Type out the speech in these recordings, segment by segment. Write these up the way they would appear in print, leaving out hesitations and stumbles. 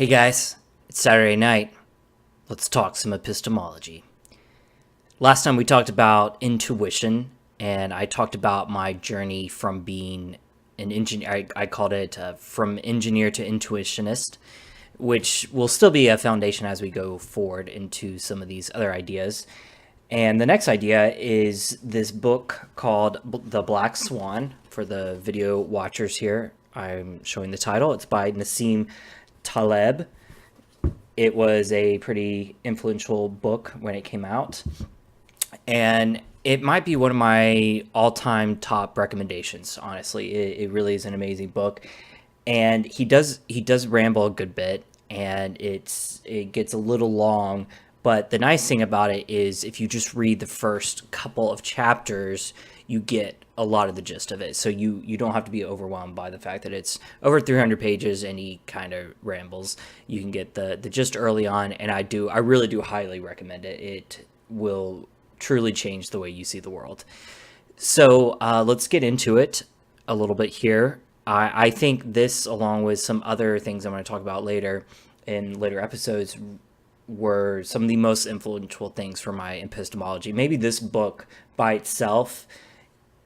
Hey guys, it's Saturday night. Let's talk some epistemology. Last time we talked about intuition, and I talked about my journey from being an engineer. I called it from engineer to intuitionist, which will still be a foundation as we go forward into some of these other ideas. And the next idea is this book called The Black Swan. For the video watchers here, I'm showing the title. It's by Nassim Taleb. It was a pretty influential book when it came out, and it might be one of my all-time top recommendations. Honestly, it really is an amazing book, and he does ramble a good bit, and it gets a little long. But the nice thing about it is if you just read the first couple of chapters, you get a lot of the gist of it. So you don't have to be overwhelmed by the fact that it's over 300 pages and he kind of rambles. You can get the gist early on, and I really do highly recommend it. It will truly change the way you see the world. So let's get into it a little bit here. I think this, along with some other things I'm going to talk about later in later episodes, were some of the most influential things for my epistemology. Maybe this book by itself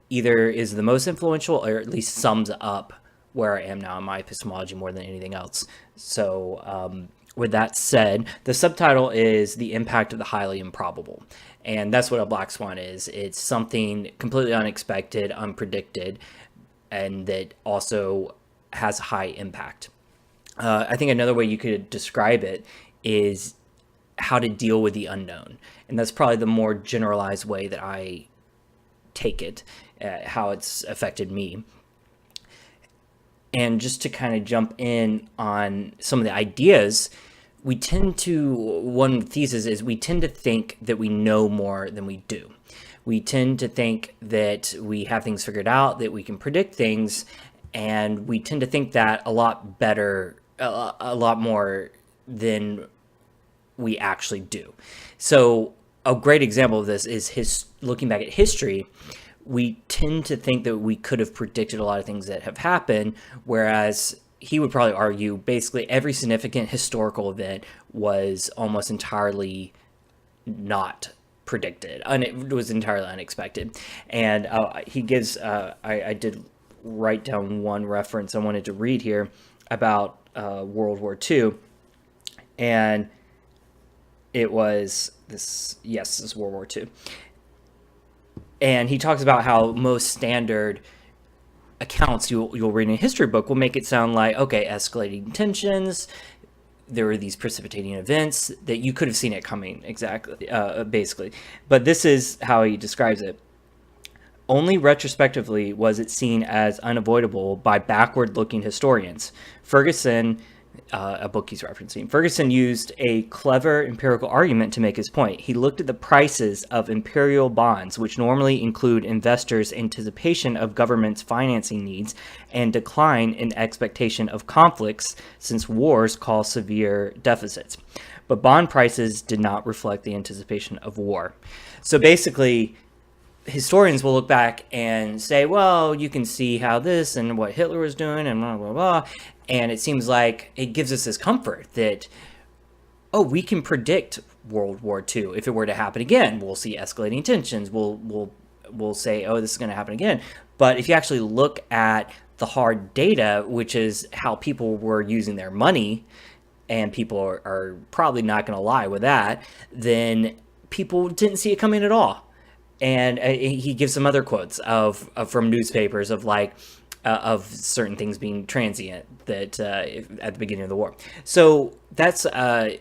either is the most influential or at least sums up where I am now in my epistemology more than anything else. So with that said, the subtitle is The Impact of the Highly Improbable. And that's what a black swan is. It's something completely unexpected, unpredicted, and that also has high impact. I think another way you could describe it is how to deal with the unknown. And that's probably the more generalized way that I take it, how it's affected me. And just to kind of jump in on some of the ideas, one thesis is we tend to think that we know more than we do. We tend to think that we have things figured out, that we can predict things, and we tend to think that a lot better, a lot more than we actually do. So a great example of this is looking back at history. We tend to think that we could have predicted a lot of things that have happened, whereas he would probably argue basically every significant historical event was almost entirely not predicted. It was entirely unexpected. And he gives, I did write down one reference I wanted to read here about World War II. And it was this is World War II. And he talks about how most standard accounts you'll read in a history book will make it sound like, okay, escalating tensions, there were these precipitating events that you could have seen it coming, exactly, basically. But this is how he describes it. Only retrospectively was it seen as unavoidable by backward-looking historians. Ferguson, a book he's referencing, Ferguson used a clever empirical argument to make his point. He looked at the prices of imperial bonds, which normally include investors' anticipation of government's financing needs and decline in expectation of conflicts, since wars cause severe deficits. But bond prices did not reflect the anticipation of war. So basically, historians will look back and say, well, you can see how this and what Hitler was doing and blah, blah, blah. And it seems like it gives us this comfort that, oh, we can predict World War II. If it were to happen again, we'll see escalating tensions. We'll say, oh, this is going to happen again. But if you actually look at the hard data, which is how people were using their money, and people are probably not going to lie with that, then people didn't see it coming at all. And he gives some other quotes from newspapers of certain things being transient that at the beginning of the war. So that's a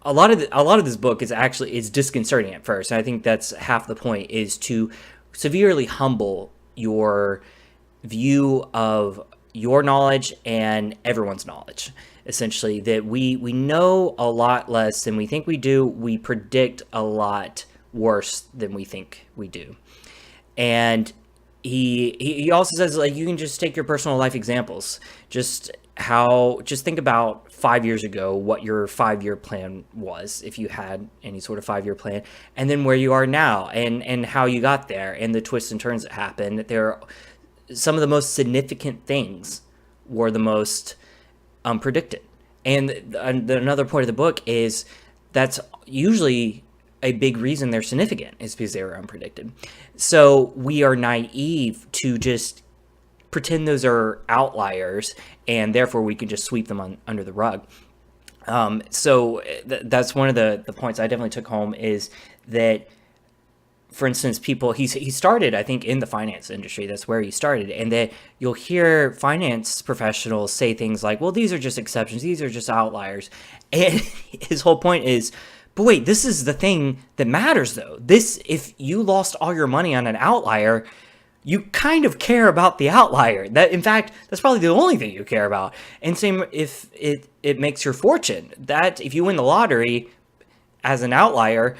lot of this book is disconcerting at first. And I think that's half the point, is to severely humble your view of your knowledge and everyone's knowledge. Essentially, that we know a lot less than we think we do. We predict a lot worse than we think we do. And he also says, like, you can just take your personal life examples. Just think about 5 years ago what your 5-year plan was, if you had any sort of 5-year plan, and then where you are now and how you got there and the twists and turns that happened. There are some of the most significant things were the most unpredicted. And another point of the book is that's usually a big reason they're significant is because they were unpredicted. So we are naive to just pretend those are outliers, and therefore we can just sweep them under the rug. That's one of the points I definitely took home is that, for instance, he started, I think, in the finance industry. That's where he started. And that you'll hear finance professionals say things like, well, these are just exceptions. These are just outliers. And his whole point is, but wait, this is the thing that matters, though. If you lost all your money on an outlier, you kind of care about the outlier. In fact, that's probably the only thing you care about. And same if it makes your fortune. That if you win the lottery as an outlier,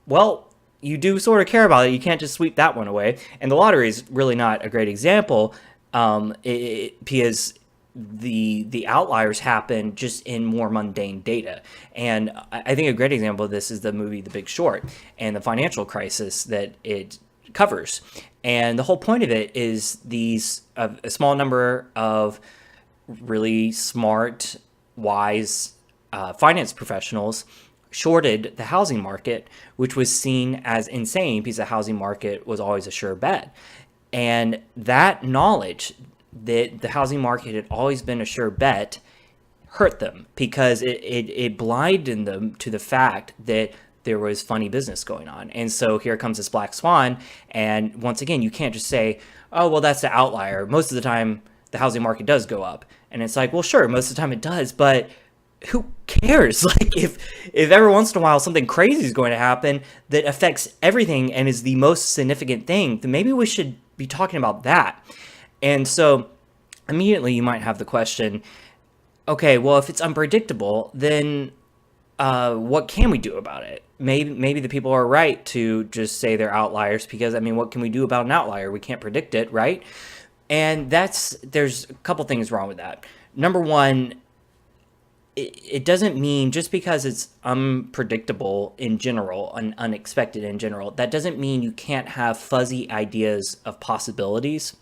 well, you do sort of care about it. You can't just sweep that one away. And the lottery is really not a great example because the outliers happen just in more mundane data. And I think a great example of this is the movie The Big Short and the financial crisis that it covers. And the whole point of it is a small number of really smart, wise finance professionals shorted the housing market, which was seen as insane because the housing market was always a sure bet. And that knowledge that the housing market had always been a sure bet hurt them because it blinded them to the fact that there was funny business going on. And so here comes this Black Swan. And once again, you can't just say, oh, well, that's the outlier. Most of the time, the housing market does go up. And it's like, well, sure, most of the time it does, but who cares? Like if every once in a while something crazy is going to happen that affects everything and is the most significant thing, then maybe we should be talking about that. And so immediately you might have the question, okay, well, if it's unpredictable, then what can we do about it? Maybe the people are right to just say they're outliers because, I mean, what can we do about an outlier? We can't predict it, right? And there's a couple things wrong with that. Number one, it doesn't mean just because it's unpredictable in general and unexpected in general, that doesn't mean you can't have fuzzy ideas of possibilities.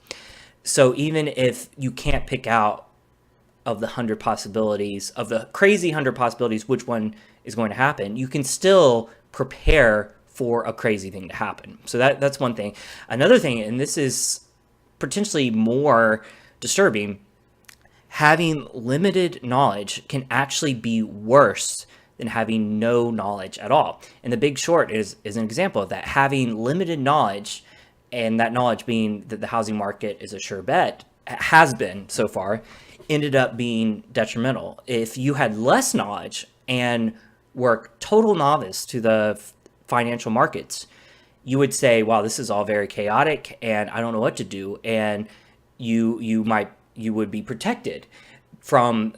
So even if you can't pick out of the 100 possibilities, of the crazy 100 possibilities, which one is going to happen, you can still prepare for a crazy thing to happen. So that's one thing. Another thing, and this is potentially more disturbing, having limited knowledge can actually be worse than having no knowledge at all. And The Big Short is an example of that. Having limited knowledge, and that knowledge being that the housing market is a sure bet, has been so far, ended up being detrimental. If you had less knowledge and were total novice to the financial markets, you would say, wow, this is all very chaotic and I don't know what to do. And you would be protected from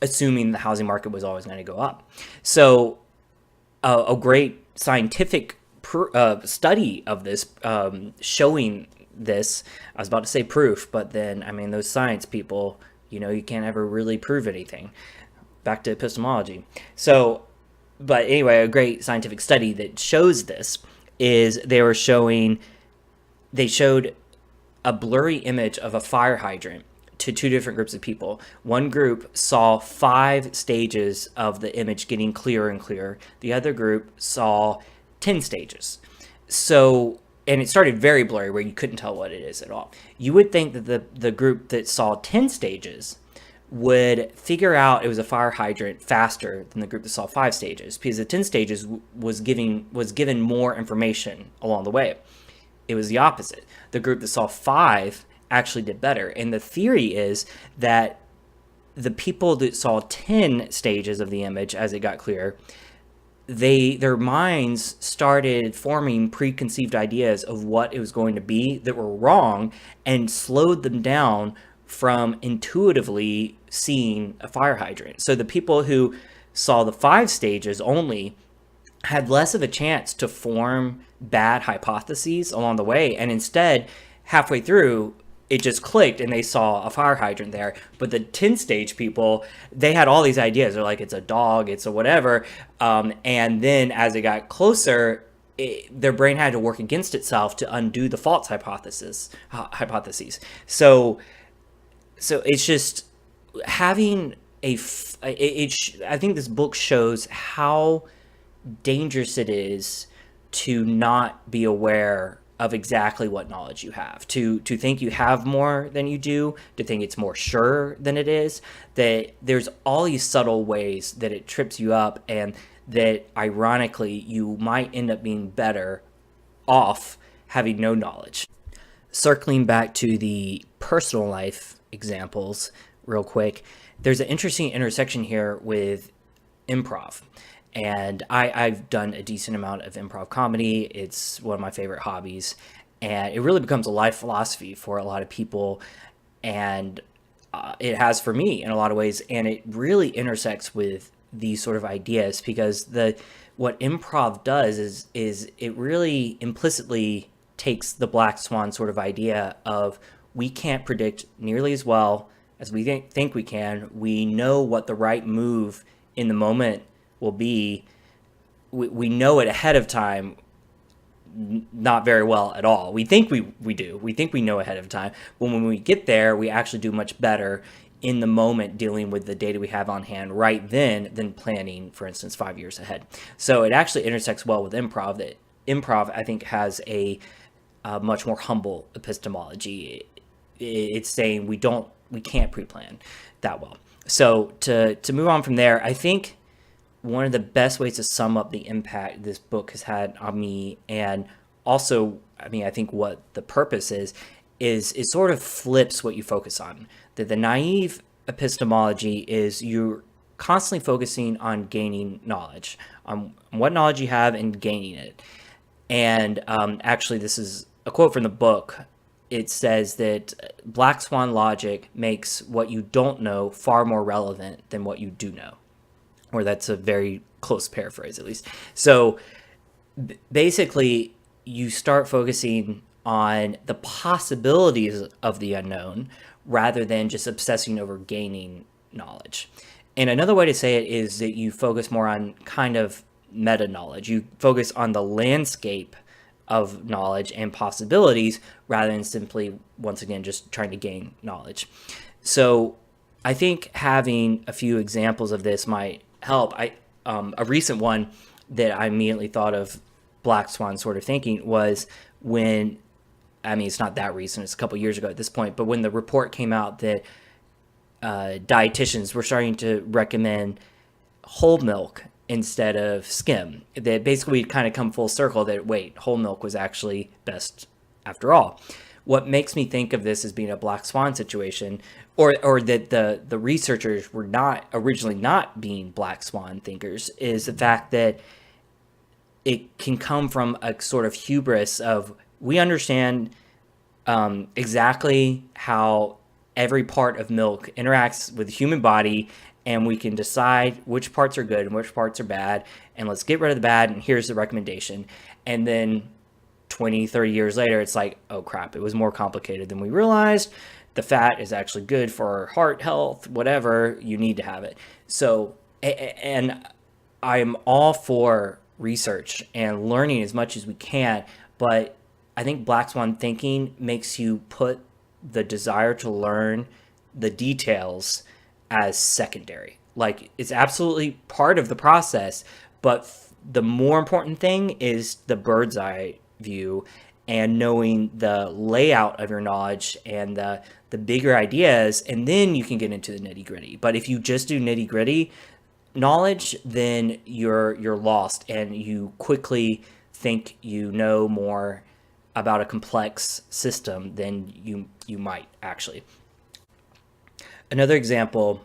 assuming the housing market was always going to go up. So a great scientific study of this showing this, I was about to say proof, but then, I mean, those science people, you can't ever really prove anything. Back to epistemology. So, but anyway, a great scientific study that shows this is they showed a blurry image of a fire hydrant to two different groups of people. One group saw 5 stages of the image getting clearer and clearer. The other group saw 10 stages. So, and it started very blurry where you couldn't tell what it is at all. You would think that the group that saw 10 stages would figure out it was a fire hydrant faster than the group that saw 5 stages, because the 10 stages was given more information along the way. It was the opposite. The group that saw 5 actually did better. And the theory is that the people that saw 10 stages of the image as it got clearer, their minds started forming preconceived ideas of what it was going to be that were wrong and slowed them down from intuitively seeing a fire hydrant. So the people who saw the 5 stages only had less of a chance to form bad hypotheses along the way, and instead halfway through it just clicked and they saw a fire hydrant there. But the 10 stage people, they had all these ideas. They're like, it's a dog, it's a whatever, and then as it got closer, their brain had to work against itself to undo the false hypotheses. So it's just having I think this book shows how dangerous it is to not be aware of exactly what knowledge you have, to think you have more than you do, to think it's more sure than it is, that there's all these subtle ways that it trips you up, and that ironically you might end up being better off having no knowledge. Circling back to the personal life examples real quick, there's an interesting intersection here with improv. And I've done a decent amount of improv comedy. It's one of my favorite hobbies. And it really becomes a life philosophy for a lot of people. And it has for me in a lot of ways. And it really intersects with these sort of ideas, because what improv does is it really implicitly takes the Black Swan sort of idea of, we can't predict nearly as well as we think we can. We know what the right move in the moment will be. We know it ahead of time, not very well at all. We think we do. We think we know ahead of time. But when we get there, we actually do much better in the moment dealing with the data we have on hand right then than planning, for instance, 5 years ahead. So it actually intersects well with improv. That improv, I think, has a much more humble epistemology. It's saying we can't pre-plan that well. So to move on from there, I think one of the best ways to sum up the impact this book has had on me, and also, I mean, I think what the purpose is it sort of flips what you focus on. That the naive epistemology is you're constantly focusing on gaining knowledge, on what knowledge you have and gaining it. And actually, this is a quote from the book. It says that Black Swan logic makes what you don't know far more relevant than what you do know. Or that's a very close paraphrase, at least. So basically, you start focusing on the possibilities of the unknown rather than just obsessing over gaining knowledge. And another way to say it is that you focus more on kind of meta knowledge. You focus on the landscape of knowledge and possibilities rather than simply, once again, just trying to gain knowledge. So I think having a few examples of this might help. A recent one that I immediately thought of Black Swan sort of thinking was when, I mean, it's not that recent, it's a couple years ago at this point, but when the report came out that dietitians were starting to recommend whole milk instead of skim, that basically we'd kind of come full circle that, wait, whole milk was actually best after all. What makes me think of this as being a Black Swan situation, or that the researchers were not originally not being Black Swan thinkers, is the fact that it can come from a sort of hubris of, we understand exactly how every part of milk interacts with the human body, and we can decide which parts are good and which parts are bad, and let's get rid of the bad, and here's the recommendation. And then 20, 30 years later, it's like, oh crap, it was more complicated than we realized. The fat is actually good for heart health, whatever, you need to have it. So, and I'm all for research and learning as much as we can, but I think Black Swan thinking makes you put the desire to learn the details as secondary. Like, it's absolutely part of the process, but the more important thing is the bird's eye view and knowing the layout of your knowledge and the bigger ideas, and then you can get into the nitty gritty. But if you just do nitty gritty knowledge, then you're lost, and you quickly think you know more about a complex system than you might actually. Another example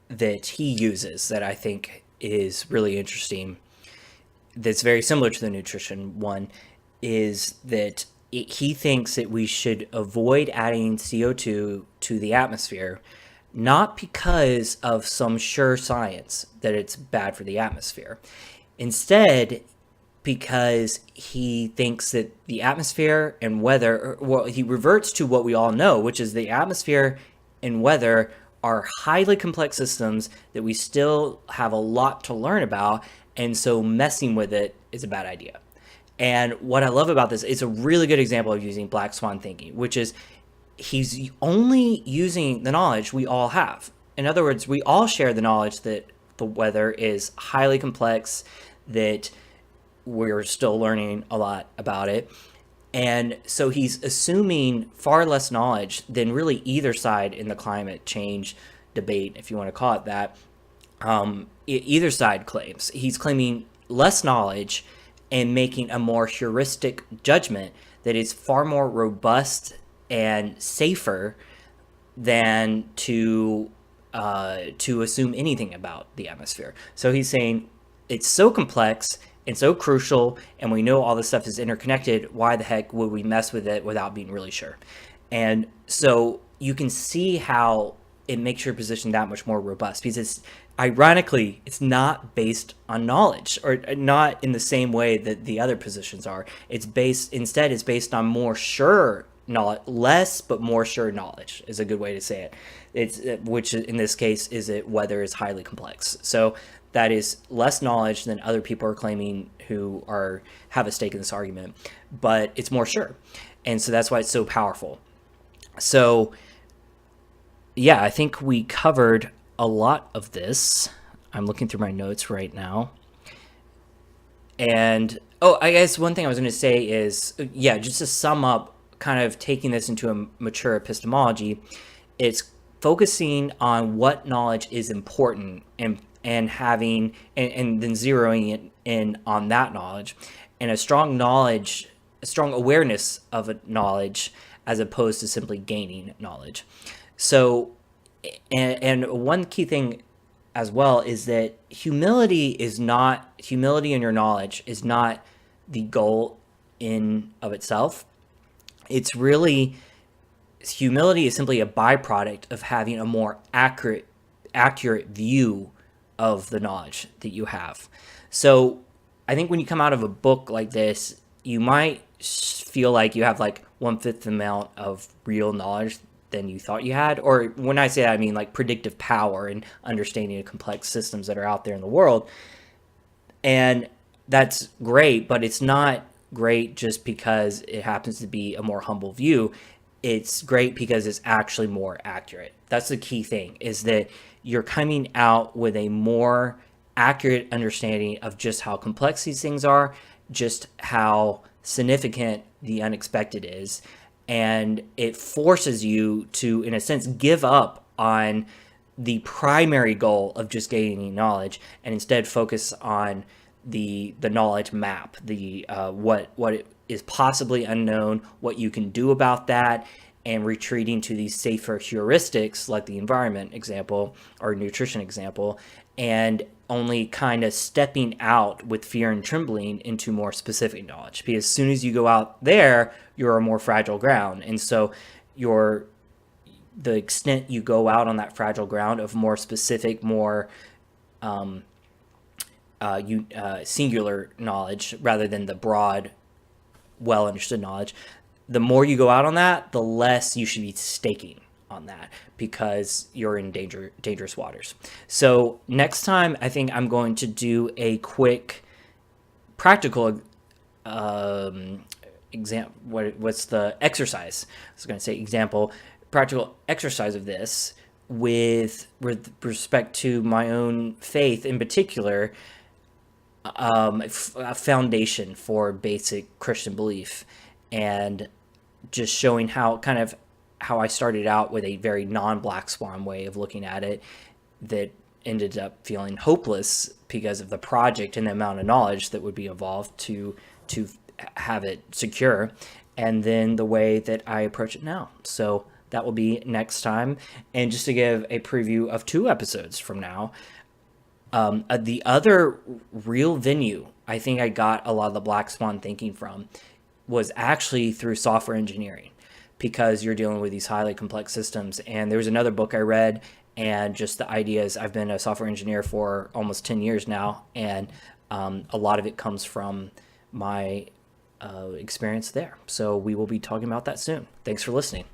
that he uses that I think is really interesting, that's very similar to the nutrition one, is that he thinks that we should avoid adding CO2 to the atmosphere, not because of some sure science that it's bad for the atmosphere. Instead, because he thinks that the atmosphere and weather, well, he reverts to what we all know, which is the atmosphere and weather are highly complex systems that we still have a lot to learn about, and so messing with it is a bad idea. And what I love about this, it's a really good example of using Black Swan thinking, which is he's only using the knowledge we all have. In other words, we all share the knowledge that the weather is highly complex, that we're still learning a lot about it. And so he's assuming far less knowledge than really either side in the climate change debate, if you want to call it that. Either side claims. He's claiming less knowledge and making a more heuristic judgment that is far more robust and safer than to assume anything about the atmosphere. So he's saying it's so complex and so crucial, and we know all this stuff is interconnected. Why the heck would we mess with it without being really sure? And so you can see how it makes your position that much more robust, because it's, ironically, it's not based on knowledge, or not in the same way that the other positions are. It's based on more sure knowledge, less but more sure knowledge is a good way to say it. It's which in this case is it weather is highly complex. So that is less knowledge than other people are claiming who have a stake in this argument, but it's more sure, and so that's why it's so powerful. So yeah, I think we covered a lot of this. I'm looking through my notes right now. And, I guess one thing I was going to say is, just to sum up, kind of taking this into a mature epistemology, it's focusing on what knowledge is important and having, and then zeroing it in on that knowledge, and a strong awareness of a knowledge as opposed to simply gaining knowledge. So, and one key thing as well is that humility in your knowledge is not the goal in of itself. It's really, humility is simply a byproduct of having a more accurate view of the knowledge that you have. So I think when you come out of a book like this, you might feel like you have like 1/5 the amount of real knowledge than you thought you had. Or when I say that, I mean like predictive power and understanding of complex systems that are out there in the world. And that's great, but it's not great just because it happens to be a more humble view. It's great because it's actually more accurate. That's the key thing, is that you're coming out with a more accurate understanding of just how complex these things are, just how significant the unexpected is. And it forces you to, in a sense, give up on the primary goal of just gaining knowledge and instead focus on the knowledge map, the what is possibly unknown, what you can do about that, and retreating to these safer heuristics like the environment example or nutrition example, and only kind of stepping out with fear and trembling into more specific knowledge. Because as soon as you go out there, you're a more fragile ground. And so the extent you go out on that fragile ground of more specific, more singular knowledge rather than the broad, well understood knowledge, the more you go out on that, the less you should be staking on that, because you're in dangerous waters. So next time, I think I'm going to do a quick practical what's the exercise? I was going to say example, practical exercise of this with respect to my own faith in particular, a foundation for basic Christian belief, and just showing how I started out with a very non-Black Swan way of looking at it that ended up feeling hopeless because of the project and the amount of knowledge that would be involved to have it secure, and then the way that I approach it now. So that will be next time. And just to give a preview of 2 episodes from now, the other real venue I think I got a lot of the Black Swan thinking from was actually through software engineering, because you're dealing with these highly complex systems. And there was another book I read, and just the ideas, I've been a software engineer for almost 10 years now, and a lot of it comes from my experience there. So we will be talking about that soon. Thanks for listening.